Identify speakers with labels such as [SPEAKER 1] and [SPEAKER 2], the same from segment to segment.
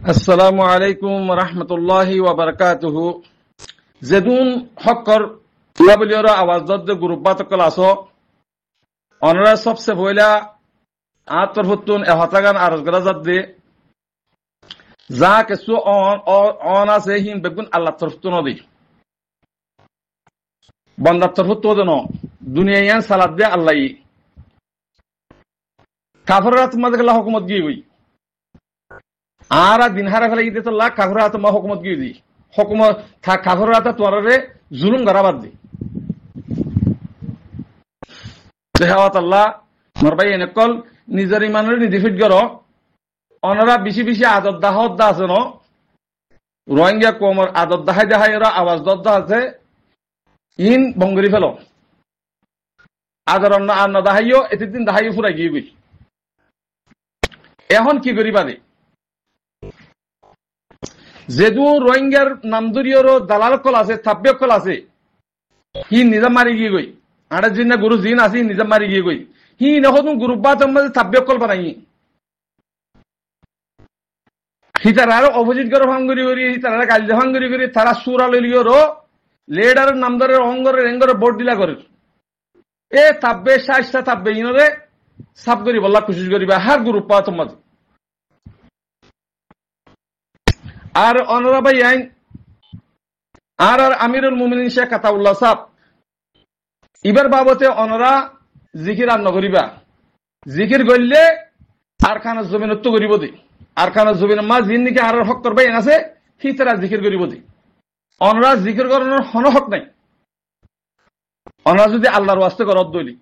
[SPEAKER 1] আসসালামু আলাইকুম রহমতুল্লাহি ওয়া বারাকাতুহু। যেদুন হকর তুলাবলিয়র আওয়াজ দদ্দে গ্রুপবাত ক্লাস অনরা সবসে পয়লা আতরফতুন এহতাগান আরজগরা দে যা কিছু অন আছে হিম বেগুন আল্লাহ তরফতুন দি বন্দার তরফতুন ন দুনিয়ায়ান সালাত দে আল্লাহ কাফররাত মাদগলা হুকুমত গিয়ে গই আর দিন হারা ফেলে গিয়ে তো লাখ কাফররাত মা হুকুমত গিয়ে দি হুকুমত থা কাফররাত তোরারে জুলুম গরাবাদ দি দেহাওয়াত আল্লাহ মরবাই এনেকল নিজের ইমানের নিদিফিট গর অনরা বেশি বেশি আদত দাহত দা আছে ন রোহিঙ্গা কোমর আদত দাহাই দাহাই এরা আওয়াজ দদ্দা আছে ইন বঙ্গরি ফেল আদর আর না দাহাইও এতদিন দাহাইও ফুরাই গিয়ে গই এখন কি করিবা দে যেদু রোহিঙ্গার নামদুরিয়র দালাল কল আছে থাব্য কল আছে হি নিজাম মারি গিয়ে গই আড়া জিন গুরু জিন আছে নিজাম মারি গিয়ে গই হি নতুন গ্রুপবাত থাব্য কল বানাই হিতার অপোজিট করে ভাঙ্গুরি করি হিতার কালজে ভাঙ্গুরি করি তারা সুরা লইলিওর লেডারের নামদারের অঙ্গরের এঙ্গরের ভোট দিলা করে এ থাব্বে সাইসটা থাব্বে ইনরে সাব করি বল্লা কোশিশ করিবা হার গ্রুপ তোমার আর অনরা ভাই আইন আর আমিরুল মুমিনিন শেখ আতাউল্লাহ সাহেব ইবার বাবতে অনরা জিকির আর নগরিবা জিকির গইলে আর খানা জমিনত্ব করিব দি আর খানা জমিন মা জিন নিকে আর হক করবে আছে হিতরা জিকির করিব দি অনরা জিকির করানোর হন হক নাই অনরা যদি আল্লাহর ওয়াস্তে করত দইলি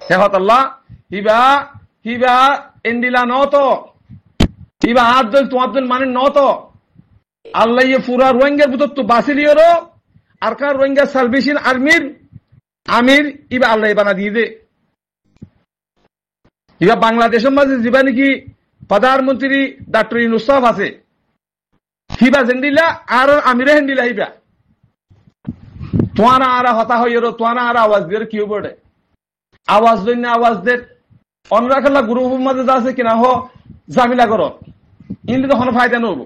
[SPEAKER 1] হেহত আল্লাহ হিবা হিবা এন্ডিলা নত হিবা আদল তোমাদল মানে নত আল্লাহ ইয়ে পুরা রোহিঙ্গার ভিতর তো বাসিলিওর আর কার রোহিঙ্গা সালভেশন আর্মির আমির ইবা আল্লাহ বানা দিয়ে দে ইবা বাংলাদেশের মাঝে যিবা নাকি প্রধানমন্ত্রী ডক্টর ইউনূস সাহেব আছে হিবা জেন্ডিলা আর আমিরে হেন্ডিলা হিবা তোয়ানা আরা হতা হইর তোয়ানা আরা আওয়াজ দিয়ে কি বড়ে আওয়াজ দইন আওয়াজ দে অনরাখাল্লা গ্রুপের মাঝে যা আছে কিনা হ জামিলা কর ইনলে তো কোনো ফায়দা নব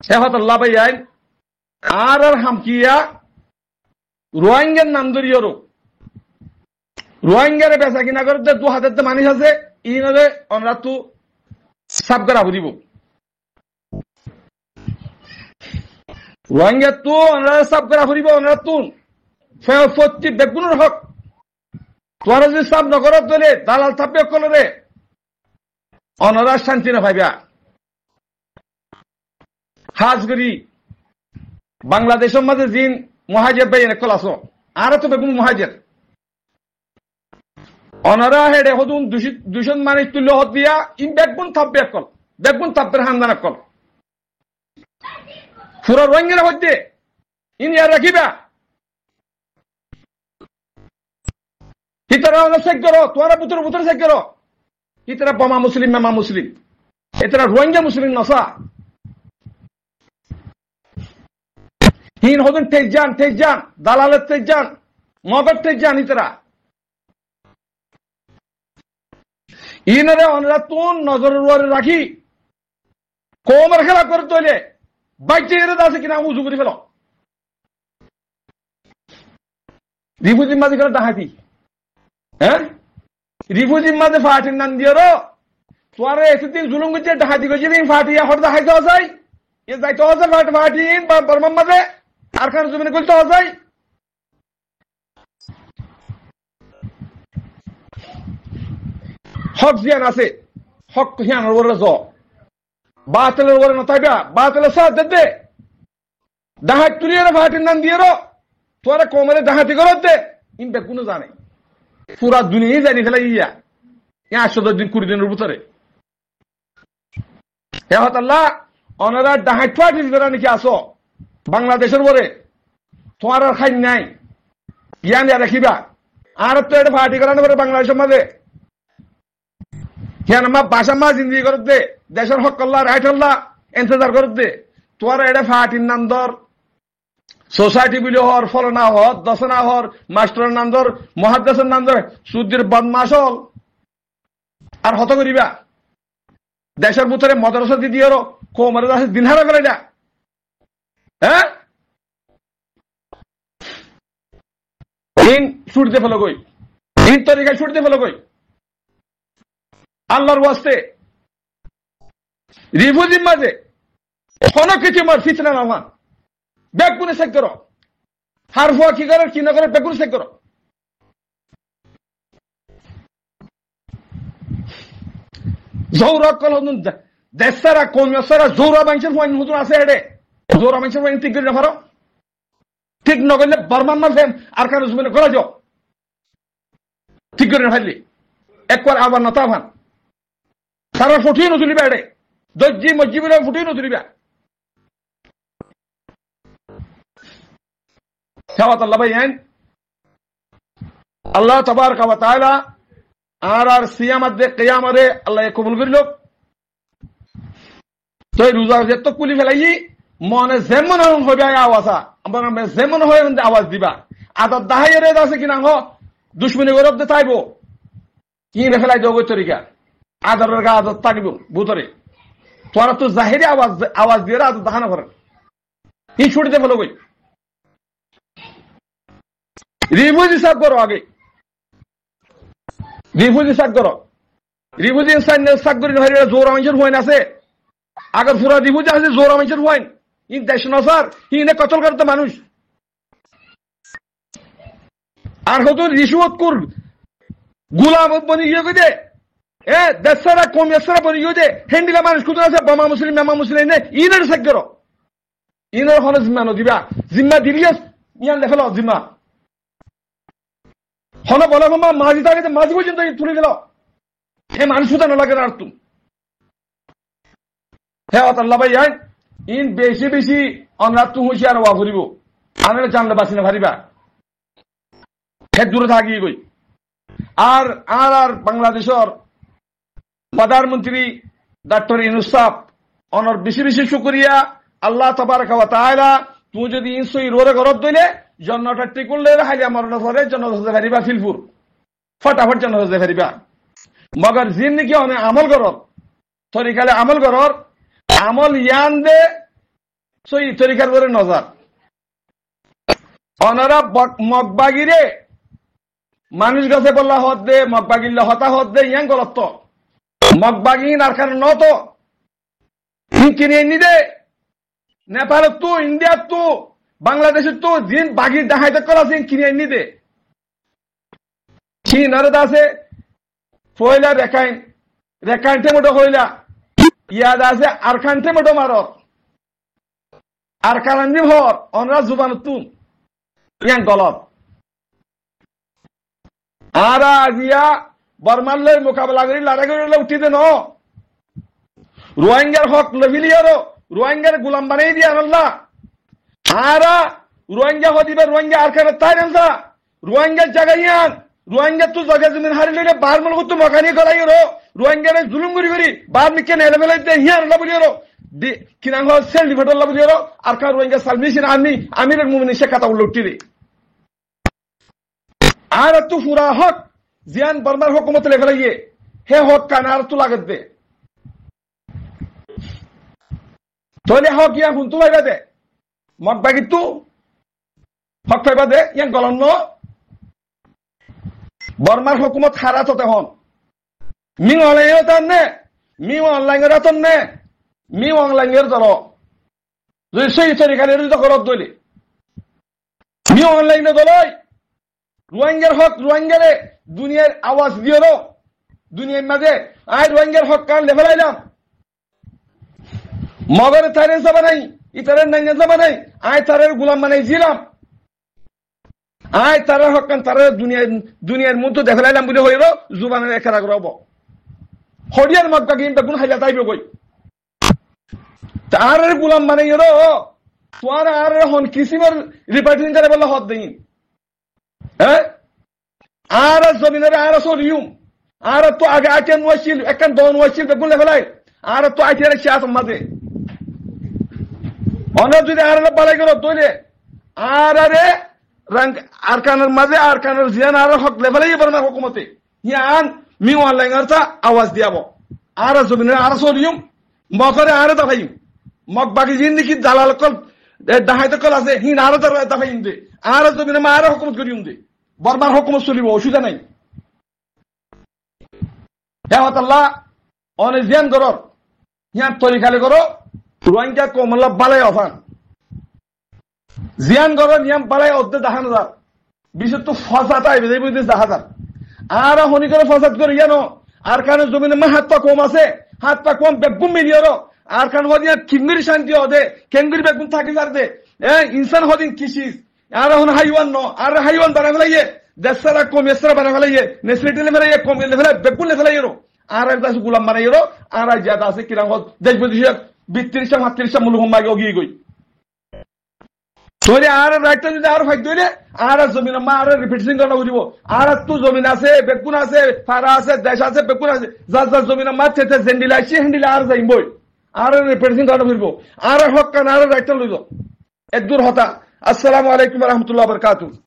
[SPEAKER 1] হেফাত আল্লাহ ভাই আইন আর হামকিয়া রোহিঙ্গার নাম ধরিয়র রোহিঙ্গারে বেচা কিনা করে দু হাজার মানুষ আছে ইনরে অনরা তু সাব করা বুঝিব রোহিঙ্গা তু অনরা সাব করা ফুরিব অনরা তুন প্রতি বেগুনের হক তোরা যদি সাব নগরত দলে দালাল থাকবে কলরে অনরা শান্তি না ভাইবা হাজ করি বাংলাদেশের মাঝে জিন মহাজের ভাই এনে কল আসো আর তো বেগুন মহাজের অনরা হেডে হদুন দূষণ মানে তুল্য হত দিয়া ইন বেগুন থাকবে কল বেগুন থাকবে হান্দানা কল পুরা রোহিঙ্গা হচ্ছে ইন ইয়ার রাখিবা হিতারা চেক করো তোরা বুতর চেক করো হিতারা বোমা মুসলিম মেমা মুসলিম এতারা রোহিঙ্গা মুসলিম নসা হিন হদুন তেজান দালালের তেজান মগর তেজান হিতারা ইনারে অনরা তুন নজরের রাখি কোমর খেলা করে তৈলে বাইচে এর আছে কিনা উজু করে ফেল রিফুজির মাঝে করে ডাহাতি হ্যাঁ রিফুজির মাঝে ফাটির নাম দিয়ে তোয়ারে এতদিন জুলুম করছে ডাহাতি করছে ফাটিয়া হঠাৎ হাইতে যায় এ যাইতে হচ্ছে ফাটিন বা বর্মার মাঝে আর খান জমিনে করতে যায় হক জিয়ান আছে হক হিয়ান ওরে জ বাতিলের ওরে নতাইবা বাতিলের সাথ দে ডাহাত তুলিয়ে ফাটির নাম দিয়ে তোরা কোমরে ডাহাতি করত দে ইনটা কোনো জানে পুরা দুনিয়াই জানি ফেলা ইয়া 110 দিন 20 দিনের ভিতরে হেহত আল্লাহ অনারা ডাহাত ফাটিস বেড়া নাকি আসো বাংলাদেশের পরে তোমার আর খাই নাই জ্ঞান রাখিবা আর তো এটা ফাটি করানো পরে বাংলাদেশের মাঝে হিয়ান মা বাসা মা জিন্দিগি করত দে দেশের হক আল্লাহ রাইট আল্লাহ ইন্তজার করত দে তোর এটা ফাটির নাম ধর সোসাইটি বিলি হর ফলনা হর দশনা হর মাস্টারের নাম ধর মহাদ্দেশের নাম ধর সুদ্দির বদমাস হল আর হত করিবা দেশের ভিতরে মদরসা দিদি আরো কোমরে আছে দিন হারা করে না হ্যাঁ ইন ছুটতে ফেলো কই ইন তরিকায় ছুটতে ফেলো কই আল্লাহর ওয়াস্তে রিফুজির মাঝে কোনো কিছু মার ফিতনা না হওয়া বেগুনে চেক করো হার হওয়া কি করে কি না করে বেগুনে চেক করো জৌরা কল দেশারা কমিয়াসারা জৌরা বাংশের ফাইন হুজুর আছে এডে জৌরা বাংশের ফাইন ঠিক করে না পারো ঠিক না করলে বর্মান মাসে আর কারো জমিনে করা যাও ঠিক করে না ফেললি একবার আবার না তা ভান সারা ফুটিয়ে নতুলিবা এডে দর্জি মসজি বলে ফুটিয়ে নতুলিবা খাওয়াত আল্লাহ ভাই আল্লাহ তাবারকা ওয়া তাআলা আর সিয়ামাত দে কিয়ামতে আল্লাহ কবুল করিল তো রোজা যেত কুলি ফেলাই মনে যেমন হবে আওয়াজা আমার যেমন হয় আওয়াজ দিবা আদার দাহাইরে আছে কিনা হ দুশ্মনী গরব দে তাইব কি ফেলাই দেব তরিকা আদারের গা আদত থাকব ভূতরে তোরা তো জাহিরি আওয়াজ দিয়ে আদত দাহানা করে কি ছুটিতে ফেলো কই রিভুজি সাফ করো আগে রিফুজি সাক করো রিফুজি সাক করি না জোর মানুষের হইন আছে আগে পুরা রিফুজি আছে জোর মানুষের হইন ইন দেশ নসার ইনে কতল করতে মানুষ আর হতো রিশুয়ত কর গুলাম বনি ইয়ে দে এ দেশরা কম দেশরা বনি ইয়ে দে হেন্ডিলা মানুষ কুতো আছে বামা মুসলিম মামা মুসলিম নে ইনের সাক করো ইনের হন জিম্মা নদিবা জিম্মা দিলিয়াস ইয়ান দেখলো জিম্মা হন বলা মামা মাঝি থাকে মাঝি পর্যন্ত তুলে গেল হে মানুষ না লাগে আর তুমি হ্যাঁ আল্লাহ ভাই ইন বেশি বেশি অনরাত তু হুঁশিয়ার হওয়া ফুরিব আনারে জানলে বাসি না ভারিবা হে দূরে থাকি গই আর আর আর বাংলাদেশের প্রধানমন্ত্রী ডক্টর ইউনূস সাহেব অনর বেশি বেশি শুকরিয়া আল্লাহ তাবারকা ওয়া তাআলা তুই যদি ইনসই রোরে গরব দইলে জন্নটা ঠিক করলে হাইলে আমার নজরে জন্নত হতে পারিবা ফিলপুর ফটাফট জন্নত হতে পারিবা মগর জিন নাকি অনেক আমল করর তরিকালে আমল করর আমল ইয়ান দে সই তরিকার করে নজর অনারা মগবাগিরে মানুষ গাছে বললা হত দে মগবাগিল্লা হতা হত দে ইয়ান গলত মগবাগিন আর কারণ নত কিনে নি দে নেপাল তো ইন্ডিয়া তো বাংলাদেশের তো জিন বাগির ডাহাইতে করা জিন কিনে নি দে কি নরদ আছে ফয়লা রেকাইনতে মোটো হইলা ইয়াদ আছে আর খানতে মোটো মার আর কারণ হর অনরা জুবান তুম ইয়ান গলত আর আজিয়া বর্মাল্লের মোকাবেলা করি লড়াই করে উঠি দে ন রোহিঙ্গার হক লভিলিয়ারো রোহিঙ্গার গুলাম বানাই দিয়া আল্লাহ আর রোহিঙ্গা হদিবে রোহিঙ্গা আর কারণ তাই না রোহিঙ্গার জায়গায় রোহিঙ্গা তো জায়গা জমিন হারিলে বার মনে করতো মকানি করাই রোহিঙ্গারে জুলুম করি বার মিকে নেলে বেলাইতে হিয়ার আল্লাহ বলি কিনা সেল ডিভেট আল্লাহ বলি আর কার রোহিঙ্গা সালমিশন আমিরের মুমিনি সে কথা উল্লো উঠি রে আর তো পুরা হক জিয়ান বর্মার হুকুমত লেখা লাগিয়ে হে হক কান আর তো লাগত দে তাহলে হক ইয়া হুন্তু ভাইবা দে মগ বাগি তু হক ভাইবা দে ইয়ান গলন ন বর্মার হুকুমত খারাপ হতে হন মি অনলাইনে তার নে মি অনলাইনের আতন নে মি অনলাইনের ধর যদি সেই তরিকারের করত দইলে মি অনলাইনে দলই রোহিঙ্গার হক রোহিঙ্গারে দুনিয়ার আওয়াজ দিও দুনিয়ার মাঝে আয় রোহিঙ্গার হক কান লেভেলাইলাম মগরে তারের যাবা নাই ইতারের নাইনে যাবা নাই আয় তারের গুলাম বানাই ছিলাম আয় তারা হক কান তারা দুনিয়ার মধ্যে দেখালাইলাম বলে হইল জুবানের একেরা করব হরিয়ার মক্কা কিন্তু কোন হাইলা তাইবে কই তারের গুলাম বানাই তোমার আর হন কিসিমের রিপার্টিং করে বললে হদ দেই হ্যাঁ আর জমিনের আর সরিউম আর তো আগে আটেন ওয়াইছিল একখান দন ওয়াইছিল বেগুন লেভেলাই আর তো আইটির চাষ মাঝে অনেক যদি আর বালাই করো তৈলে আর আরে রঙ আর কানের মাঝে আর কানের জিয়ান আর হক লেভেলাই বর্মা হুকুমতে ইয়ান মি অনলাইনটা আওয়াজ দিয়াব আর জমিনের আর সরিম মকরে আর দাফাইম মক বাকি জিন্দিগি দালাল কল দাহাইতে কল আছে হিন আর দাফাইম দে আর জমিনে মা আর হুকুমত করিম দে বর্মার হুকুমত চলিব অসুবিধা নাই হেওয়াতাল্লাহ অনেক জিয়ান করর হিয়ার তরিকালে করো রোহিঙ্গা কমলা বালাই অফান জিয়ান করো নিয়াম বালাই অর্ধে দেখানো যার বিশেষ তো ফসাত আইবে যে বুঝতে দেখা যার আর হনি করে ফসাদ করে জানো আর কারণে জমিনে মা হাত পা কম আছে হাত পা কম বেগুম মিলিয়র আর কারণ হদিয়া কিঙ্গিরি শান্তি হদে কেঙ্গিরি বেগুন থাকে যার দে ইনসান হদিন কিসিস আর হন হাইওয়ান ন আর হাইওয়ান বানা ফেলাইয়ে দেশরা কম এসরা বানা ফেলাইয়ে নেসরিটিলে মেরে কম লেভেলে বেগুন লে ফেলাইয়েরো আর দাস গুলাম বানাইয়েরো আর জিয়াদা আছে কিরাম দেশ বিদেশে 32টা 38টা মুলুক মাগে ওগিয়ে গই তোরে আর রাইট যদি আর ফাইদ দইলে আর জমিন মা আর রিপিটিং করা বুঝিব আর তো জমিন আছে বেগুন আছে ফারা আছে দেশ আছে বেগুন আছে যার যার জমিন মা তেতে জেন্ডিলা আছে হ্যান্ডিলা আর যাইবই আর রিপিটিং করা বুঝিব আর হক কান আর রাইট লইব এক দূর হতা আসসালামু আলাইকুম ওয়া রাহমাতুল্লাহি ওয়া বারাকাতুহু